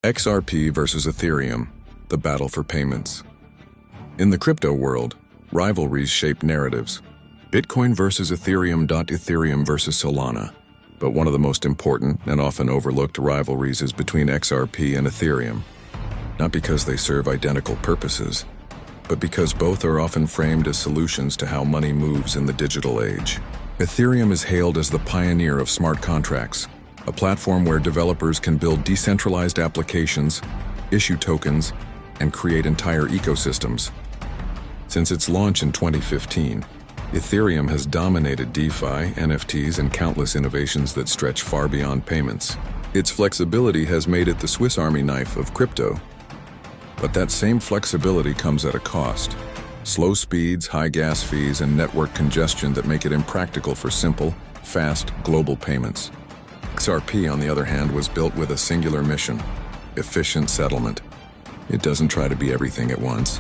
XRP versus Ethereum, the battle for payments. In the crypto world, rivalries shape narratives. Bitcoin versus Ethereum. Ethereum versus Solana. But one of the most important and often overlooked rivalries is between XRP and Ethereum. Not because they serve identical purposes, but because both are often framed as solutions to how money moves in the digital age. Ethereum is hailed as the pioneer of smart contracts, a platform where developers can build decentralized applications, issue tokens, and create entire ecosystems. Since its launch in 2015, Ethereum has dominated DeFi, NFTs, and countless innovations that stretch far beyond payments. Its flexibility has made it the Swiss Army knife of crypto. But that same flexibility comes at a cost. Slow speeds, high gas fees, and network congestion that make it impractical for simple, fast, global payments. XRP, on the other hand, was built with a singular mission: efficient settlement. It doesn't try to be everything at once.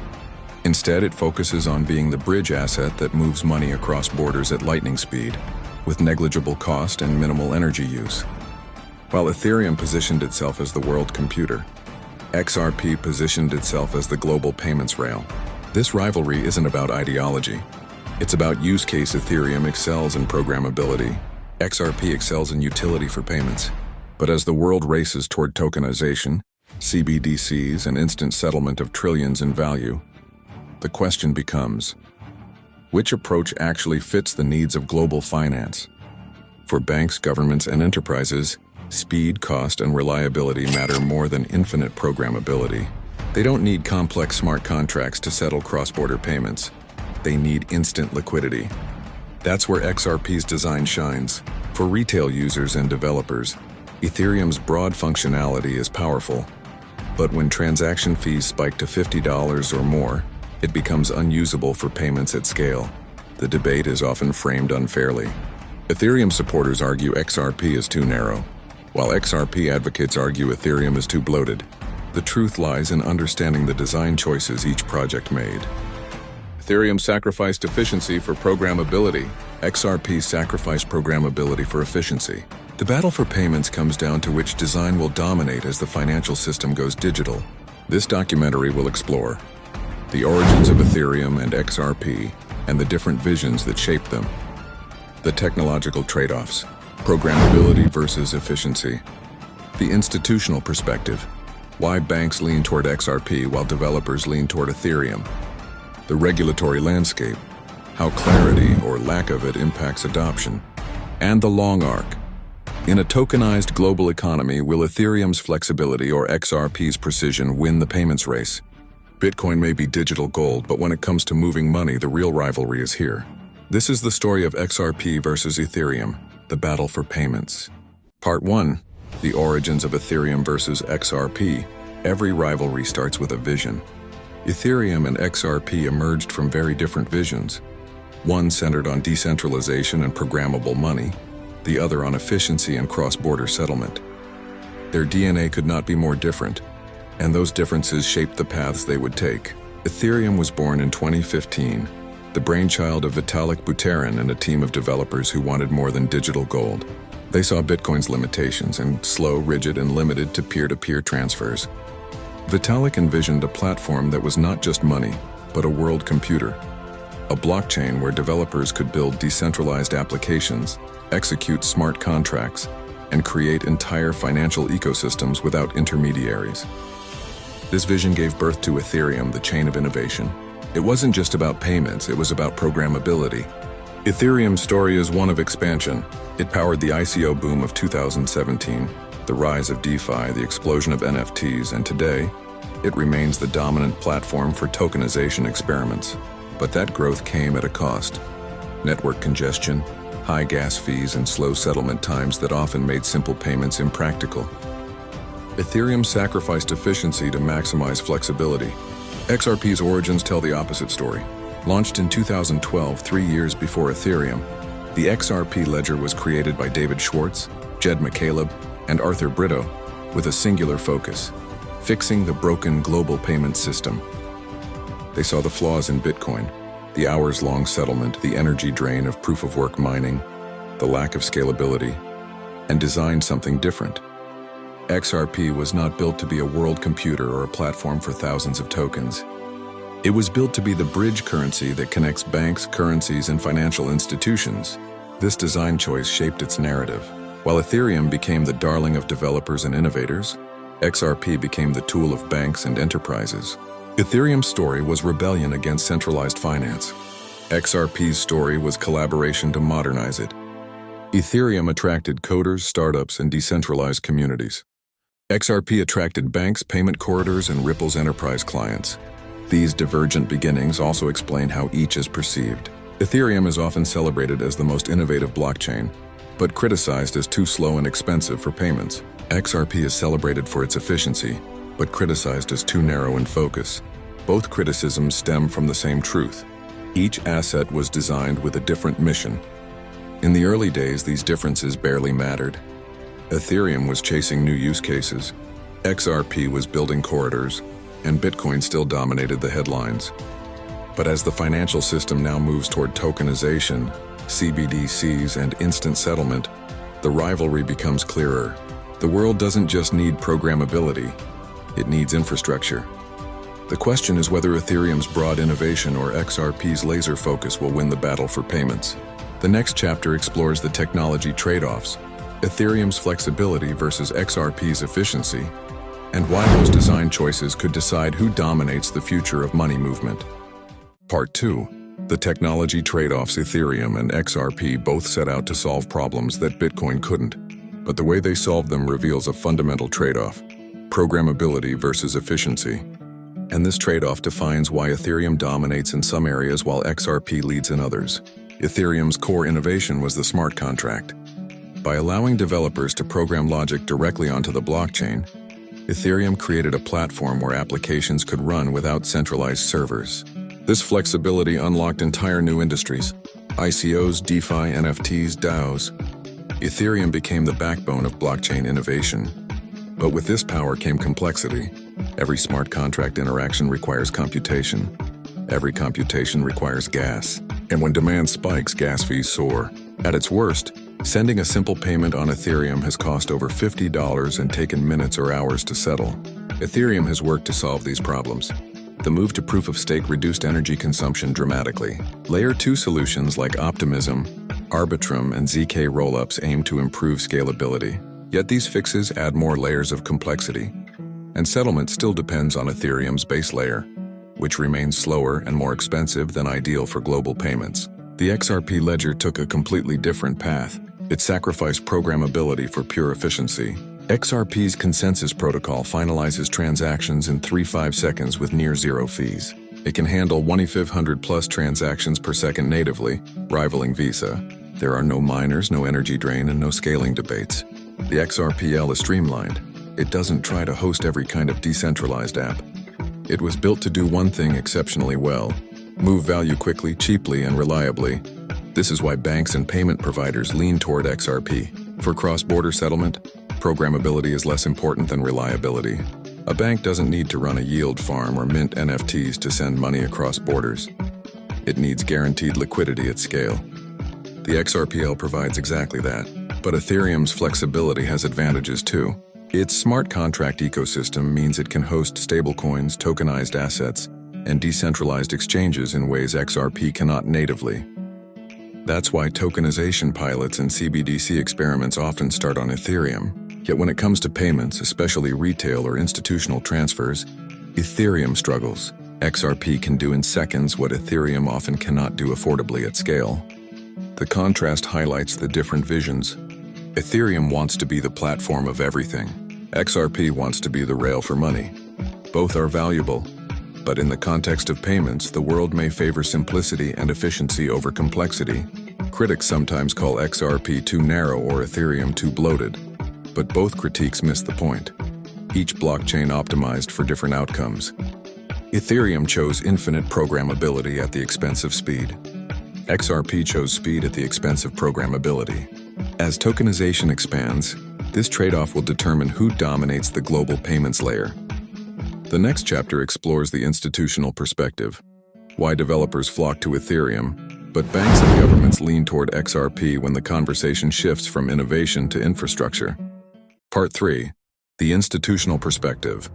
Instead, it focuses on being the bridge asset that moves money across borders at lightning speed, with negligible cost and minimal energy use. While Ethereum positioned itself as the world computer, XRP positioned itself as the global payments rail. This rivalry isn't about ideology. It's about use case. Ethereum excels in programmability. XRP excels in utility for payments. But as the world races toward tokenization, CBDCs, and instant settlement of trillions in value, the question becomes, which approach actually fits the needs of global finance? For banks, governments, and enterprises, speed, cost, and reliability matter more than infinite programmability. They don't need complex smart contracts to settle cross-border payments. They need instant liquidity. That's where XRP's design shines. For retail users and developers, Ethereum's broad functionality is powerful. But when transaction fees spike to $50 or more, it becomes unusable for payments at scale. The debate is often framed unfairly. Ethereum supporters argue XRP is too narrow, while XRP advocates argue Ethereum is too bloated. The truth lies in understanding the design choices each project made. Ethereum sacrificed efficiency for programmability. XRP sacrificed programmability for efficiency. The battle for payments comes down to which design will dominate as the financial system goes digital. This documentary will explore the origins of Ethereum and XRP and the different visions that shape them. The technological trade-offs, programmability versus efficiency. The institutional perspective, why banks lean toward XRP while developers lean toward Ethereum. The regulatory landscape, how clarity or lack of it impacts adoption. And the long arc. In a tokenized global economy, will Ethereum's flexibility or XRP's precision win the payments race? Bitcoin may be digital gold, but when it comes to moving money, the real rivalry is here. This is the story of XRP versus Ethereum, the battle for payments. Part 1. The origins of Ethereum versus XRP. Every rivalry starts with a vision. Ethereum and XRP emerged from very different visions. One centered on decentralization and programmable money, the other on efficiency and cross-border settlement. Their DNA could not be more different, and those differences shaped the paths they would take. Ethereum was born in 2015, the brainchild of Vitalik Buterin and a team of developers who wanted more than digital gold. They saw Bitcoin's limitations and slow, rigid, and limited to peer-to-peer transfers. Vitalik envisioned a platform that was not just money, but a world computer. A blockchain where developers could build decentralized applications, execute smart contracts, and create entire financial ecosystems without intermediaries. This vision gave birth to Ethereum, the chain of innovation. It wasn't just about payments, it was about programmability. Ethereum's story is one of expansion. It powered the ICO boom of 2017, the rise of DeFi, the explosion of NFTs, and today, it remains the dominant platform for tokenization experiments. But that growth came at a cost. Network congestion, high gas fees, and slow settlement times that often made simple payments impractical. Ethereum sacrificed efficiency to maximize flexibility. XRP's origins tell the opposite story. Launched in 2012, 3 years before Ethereum, the XRP ledger was created by David Schwartz, Jed McCaleb, and Arthur Brito, with a singular focus: fixing the broken global payment system. They saw the flaws in Bitcoin, the hours-long settlement, the energy drain of proof-of-work mining, the lack of scalability, and designed something different. XRP was not built to be a world computer or a platform for thousands of tokens. It was built to be the bridge currency that connects banks, currencies, and financial institutions. This design choice shaped its narrative. While Ethereum became the darling of developers and innovators, XRP became the tool of banks and enterprises. Ethereum's story was rebellion against centralized finance. XRP's story was collaboration to modernize it. Ethereum attracted coders, startups, and decentralized communities. XRP attracted banks, payment corridors, and Ripple's enterprise clients. These divergent beginnings also explain how each is perceived. Ethereum is often celebrated as the most innovative blockchain, but criticized as too slow and expensive for payments. XRP is celebrated for its efficiency, but criticized as too narrow in focus. Both criticisms stem from the same truth. Each asset was designed with a different mission. In the early days, these differences barely mattered. Ethereum was chasing new use cases, XRP was building corridors, and Bitcoin still dominated the headlines. But as the financial system now moves toward tokenization, CBDCs, and instant settlement, the rivalry becomes clearer. The world doesn't just need programmability, it needs infrastructure. The question is whether Ethereum's broad innovation or XRP's laser focus will win the battle for payments. The next chapter explores the technology trade-offs, Ethereum's flexibility versus XRP's efficiency, and why those design choices could decide who dominates the future of money movement. Part 2. The technology trade-offs. Ethereum and XRP both set out to solve problems that Bitcoin couldn't, but the way they solved them reveals a fundamental trade-off, programmability versus efficiency. And this trade-off defines why Ethereum dominates in some areas while XRP leads in others. Ethereum's core innovation was the smart contract. By allowing developers to program logic directly onto the blockchain, Ethereum created a platform where applications could run without centralized servers. This flexibility unlocked entire new industries: ICOs, DeFi, NFTs, DAOs. Ethereum became the backbone of blockchain innovation. But with this power came complexity. Every smart contract interaction requires computation. Every computation requires gas. And when demand spikes, gas fees soar. At its worst, sending a simple payment on Ethereum has cost over $50 and taken minutes or hours to settle. Ethereum has worked to solve these problems. The move to proof-of-stake reduced energy consumption dramatically. Layer 2 solutions like Optimism, Arbitrum, and ZK rollups aim to improve scalability. Yet these fixes add more layers of complexity. And settlement still depends on Ethereum's base layer, which remains slower and more expensive than ideal for global payments. The XRP ledger took a completely different path. It sacrificed programmability for pure efficiency. XRP's consensus protocol finalizes transactions in 3-5 seconds with near zero fees. It can handle 1,500 plus transactions per second natively, rivaling Visa. There are no miners, no energy drain, and no scaling debates. The XRPL is streamlined. It doesn't try to host every kind of decentralized app. It was built to do one thing exceptionally well: move value quickly, cheaply, and reliably. This is why banks and payment providers lean toward XRP. For cross-border settlement, programmability is less important than reliability. A bank doesn't need to run a yield farm or mint NFTs to send money across borders. It needs guaranteed liquidity at scale. The XRPL provides exactly that. But Ethereum's flexibility has advantages too. Its smart contract ecosystem means it can host stablecoins, tokenized assets, and decentralized exchanges in ways XRP cannot natively. That's why tokenization pilots and CBDC experiments often start on Ethereum. Yet when it comes to payments, especially retail or institutional transfers, Ethereum struggles. XRP can do in seconds what Ethereum often cannot do affordably at scale. The contrast highlights the different visions. Ethereum wants to be the platform of everything. XRP wants to be the rail for money. Both are valuable, but in the context of payments, the world may favor simplicity and efficiency over complexity. Critics sometimes call XRP too narrow or Ethereum too bloated, but both critiques miss the point. Each blockchain optimized for different outcomes. Ethereum chose infinite programmability at the expense of speed. XRP chose speed at the expense of programmability. As tokenization expands, this trade-off will determine who dominates the global payments layer. The next chapter explores the institutional perspective, why developers flock to Ethereum, but banks and governments lean toward XRP when the conversation shifts from innovation to infrastructure. Part 3. The institutional perspective.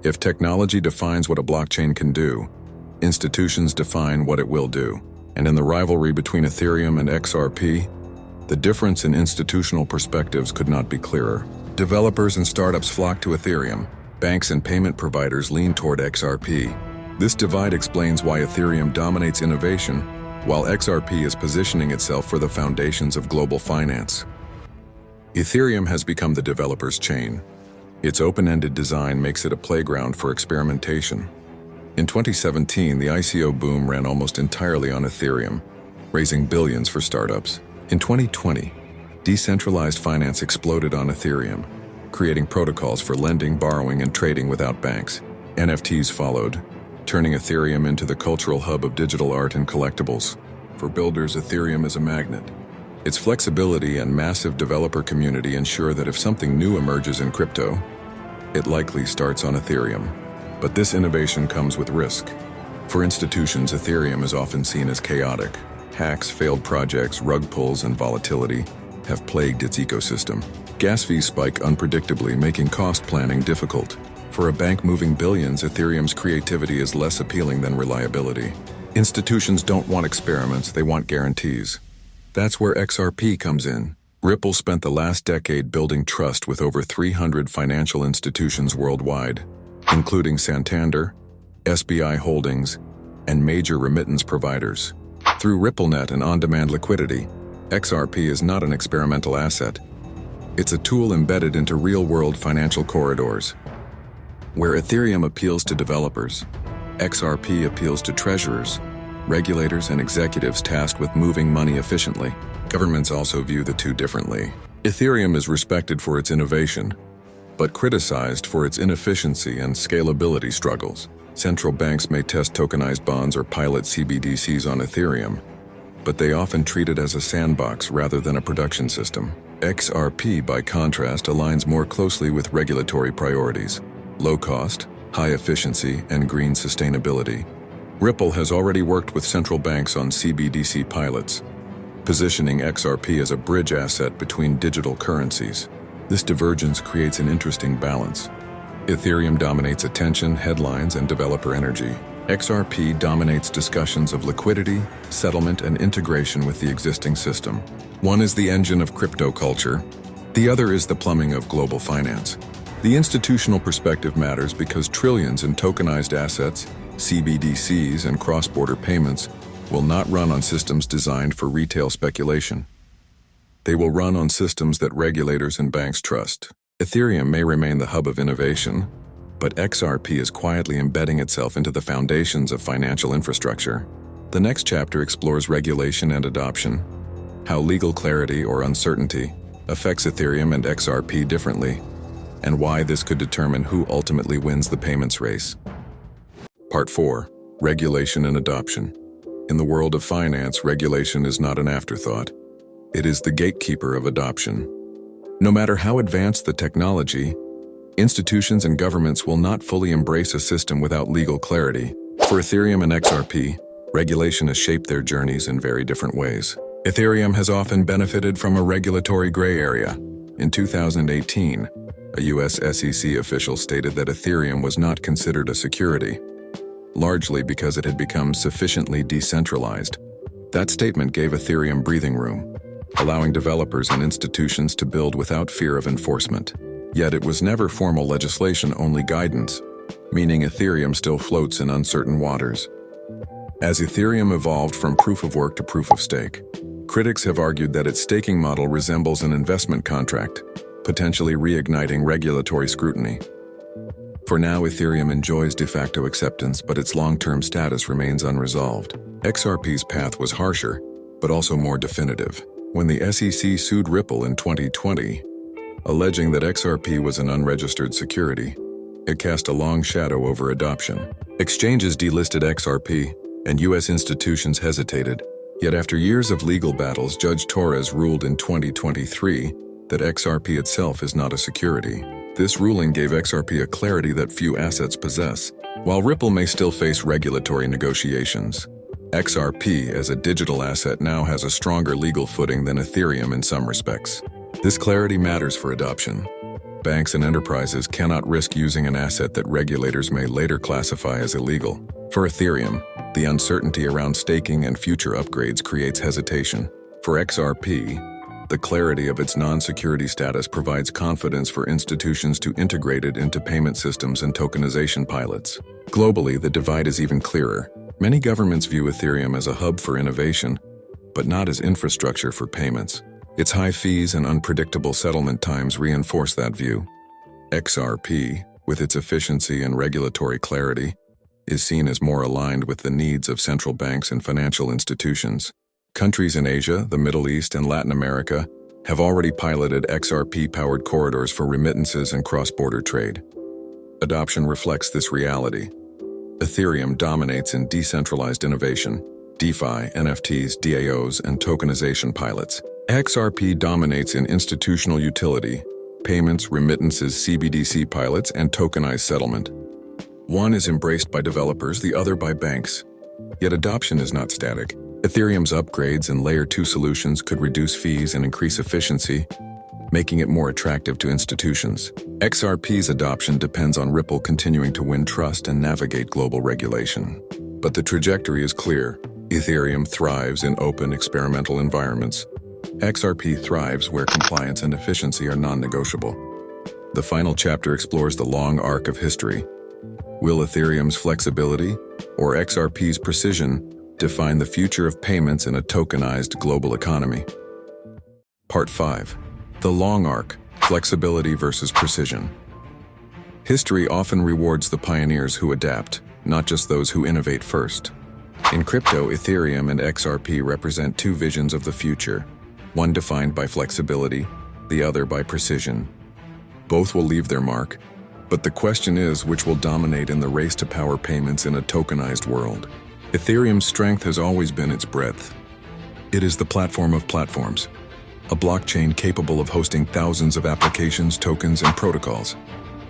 If technology defines what a blockchain can do, institutions define what it will do. And in the rivalry between Ethereum and XRP, the difference in institutional perspectives could not be clearer. Developers and startups flock to Ethereum. Banks and payment providers lean toward XRP. This divide explains why Ethereum dominates innovation, while XRP is positioning itself for the foundations of global finance. Ethereum has become the developer's chain. Its open-ended design makes it a playground for experimentation. In 2017, the ICO boom ran almost entirely on Ethereum, raising billions for startups. In 2020, decentralized finance exploded on Ethereum, creating protocols for lending, borrowing, and trading without banks. NFTs followed, turning Ethereum into the cultural hub of digital art and collectibles. For builders, Ethereum is a magnet. Its flexibility and massive developer community ensure that if something new emerges in crypto, it likely starts on Ethereum. But this innovation comes with risk. For institutions, Ethereum is often seen as chaotic. Hacks, failed projects, rug pulls, and volatility have plagued its ecosystem. Gas fees spike unpredictably, making cost planning difficult. For a bank moving billions, Ethereum's creativity is less appealing than reliability. Institutions don't want experiments, they want guarantees. That's where XRP comes in. Ripple spent the last decade building trust with over 300 financial institutions worldwide, including Santander, SBI Holdings, and major remittance providers. Through RippleNet and on-demand liquidity, XRP is not an experimental asset. It's a tool embedded into real-world financial corridors. Where Ethereum appeals to developers, XRP appeals to treasurers, regulators, and executives tasked with moving money efficiently. Governments also view the two differently. Ethereum is respected for its innovation, but criticized for its inefficiency and scalability struggles. Central banks may test tokenized bonds or pilot CBDCs on Ethereum, but they often treat it as a sandbox rather than a production system. XRP, by contrast, aligns more closely with regulatory priorities: low cost, high efficiency, and green sustainability. Ripple has already worked with central banks on CBDC pilots, positioning XRP as a bridge asset between digital currencies. This divergence creates an interesting balance. Ethereum dominates attention, headlines, and developer energy. XRP dominates discussions of liquidity, settlement, and integration with the existing system. One is the engine of crypto culture, the other is the plumbing of global finance. The institutional perspective matters because trillions in tokenized assets, CBDCs, and cross-border payments will not run on systems designed for retail speculation. They will run on systems that regulators and banks trust. Ethereum may remain the hub of innovation, but XRP is quietly embedding itself into the foundations of financial infrastructure. The next chapter explores regulation and adoption, how legal clarity or uncertainty affects Ethereum and XRP differently, and why this could determine who ultimately wins the payments race. Part 4. Regulation and adoption. In the world of finance, regulation is not an afterthought. It is the gatekeeper of adoption. No matter how advanced the technology, institutions and governments will not fully embrace a system without legal clarity. For Ethereum and XRP, regulation has shaped their journeys in very different ways. Ethereum has often benefited from a regulatory gray area. In 2018, a US SEC official stated that Ethereum was not considered a security, largely because it had become sufficiently decentralized. That statement gave Ethereum breathing room, allowing developers and institutions to build without fear of enforcement. Yet it was never formal legislation, only guidance, meaning Ethereum still floats in uncertain waters. As Ethereum evolved from proof of work to proof of stake, critics have argued that its staking model resembles an investment contract, potentially reigniting regulatory scrutiny. For now, Ethereum enjoys de facto acceptance, but its long-term status remains unresolved. XRP's path was harsher, but also more definitive. When the SEC sued Ripple in 2020, alleging that XRP was an unregistered security, it cast a long shadow over adoption. Exchanges delisted XRP, and US institutions hesitated. Yet after years of legal battles, Judge Torres ruled in 2023 that XRP itself is not a security. This ruling gave XRP a clarity that few assets possess. While Ripple may still face regulatory negotiations, XRP as a digital asset now has a stronger legal footing than Ethereum in some respects. This clarity matters for adoption. Banks and enterprises cannot risk using an asset that regulators may later classify as illegal. For Ethereum, the uncertainty around staking and future upgrades creates hesitation. For XRP, the clarity of its non-security status provides confidence for institutions to integrate it into payment systems and tokenization pilots. Globally, the divide is even clearer. Many governments view Ethereum as a hub for innovation, but not as infrastructure for payments. Its high fees and unpredictable settlement times reinforce that view. XRP, with its efficiency and regulatory clarity, is seen as more aligned with the needs of central banks and financial institutions. Countries in Asia, the Middle East, and Latin America have already piloted XRP-powered corridors for remittances and cross-border trade. Adoption reflects this reality. Ethereum dominates in decentralized innovation, DeFi, NFTs, DAOs, and tokenization pilots. XRP dominates in institutional utility, payments, remittances, CBDC pilots, and tokenized settlement. One is embraced by developers, the other by banks. Yet adoption is not static. Ethereum's upgrades and Layer 2 solutions could reduce fees and increase efficiency, making it more attractive to institutions. XRP's adoption depends on Ripple continuing to win trust and navigate global regulation. But the trajectory is clear. Ethereum thrives in open, experimental environments. XRP thrives where compliance and efficiency are non-negotiable. The final chapter explores the long arc of history. Will Ethereum's flexibility, or XRP's precision, define the future of payments in a tokenized global economy? Part 5. The long arc, flexibility versus precision. History often rewards the pioneers who adapt, not just those who innovate first. In crypto, Ethereum and XRP represent two visions of the future, one defined by flexibility, the other by precision. Both will leave their mark, but the question is which will dominate in the race to power payments in a tokenized world. Ethereum's strength has always been its breadth. It is the platform of platforms, a blockchain capable of hosting thousands of applications, tokens, and protocols.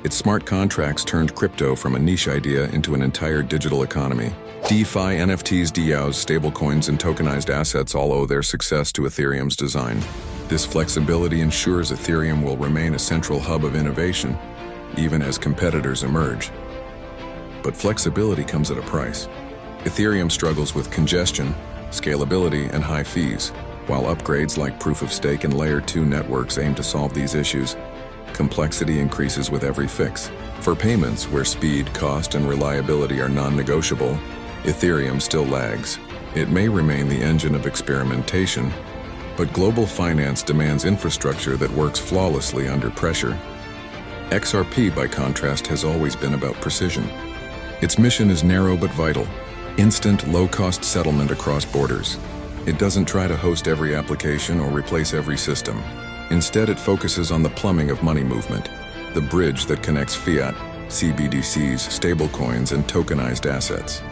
Its smart contracts turned crypto from a niche idea into an entire digital economy. DeFi, NFTs, DAOs, stablecoins, and tokenized assets all owe their success to Ethereum's design. This flexibility ensures Ethereum will remain a central hub of innovation, even as competitors emerge. But flexibility comes at a price. Ethereum struggles with congestion, scalability, and high fees, while upgrades like Proof of Stake and Layer 2 networks aim to solve these issues. Complexity increases with every fix. For payments, where speed, cost, and reliability are non-negotiable, Ethereum still lags. It may remain the engine of experimentation, but global finance demands infrastructure that works flawlessly under pressure. XRP, by contrast, has always been about precision. Its mission is narrow but vital: instant, low-cost settlement across borders. It doesn't try to host every application or replace every system. Instead, it focuses on the plumbing of money movement, the bridge that connects fiat, CBDCs, stablecoins, and tokenized assets.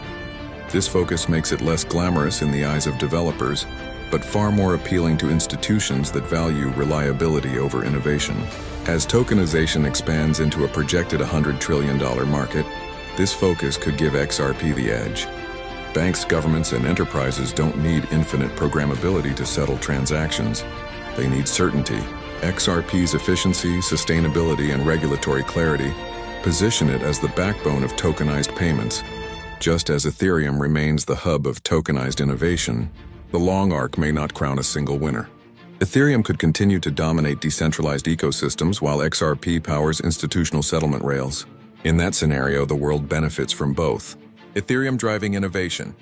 This focus makes it less glamorous in the eyes of developers, but far more appealing to institutions that value reliability over innovation. As tokenization expands into a projected $100 trillion market, this focus could give XRP the edge. Banks, governments, and enterprises don't need infinite programmability to settle transactions. They need certainty. XRP's efficiency, sustainability, and regulatory clarity position it as the backbone of tokenized payments. Just as Ethereum remains the hub of tokenized innovation, the long arc may not crown a single winner. Ethereum could continue to dominate decentralized ecosystems while XRP powers institutional settlement rails. In that scenario, the world benefits from both. Ethereum driving innovation,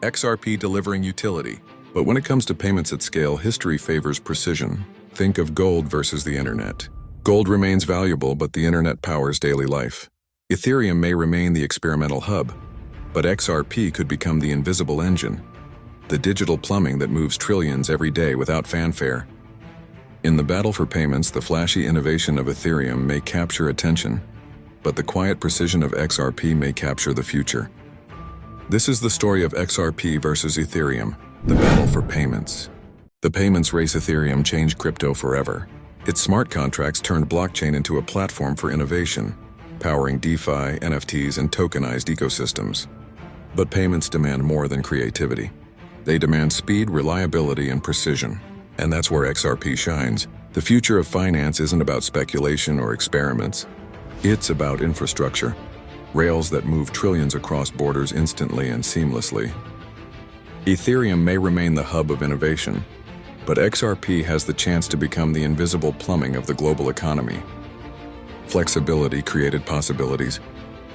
XRP delivering utility. But when it comes to payments at scale, history favors precision. Think of gold versus the internet. Gold remains valuable, but the internet powers daily life. Ethereum may remain the experimental hub, but XRP could become the invisible engine, the digital plumbing that moves trillions every day without fanfare. In the battle for payments, the flashy innovation of Ethereum may capture attention, but the quiet precision of XRP may capture the future. This is the story of XRP versus Ethereum, the battle for payments. The payments race Ethereum changed crypto forever. Its smart contracts turned blockchain into a platform for innovation, powering DeFi, NFTs, and tokenized ecosystems. But payments demand more than creativity. They demand speed, reliability, and precision. And that's where XRP shines. The future of finance isn't about speculation or experiments. It's about infrastructure, rails that move trillions across borders instantly and seamlessly. Ethereum may remain the hub of innovation, but XRP has the chance to become the invisible plumbing of the global economy. Flexibility created possibilities.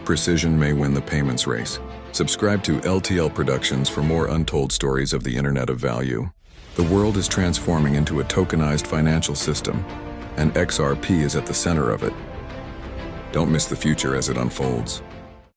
Precision may win the payments race. Subscribe to LTL Productions for more untold stories of the Internet of Value. The world is transforming into a tokenized financial system, and XRP is at the center of it. Don't miss the future as it unfolds.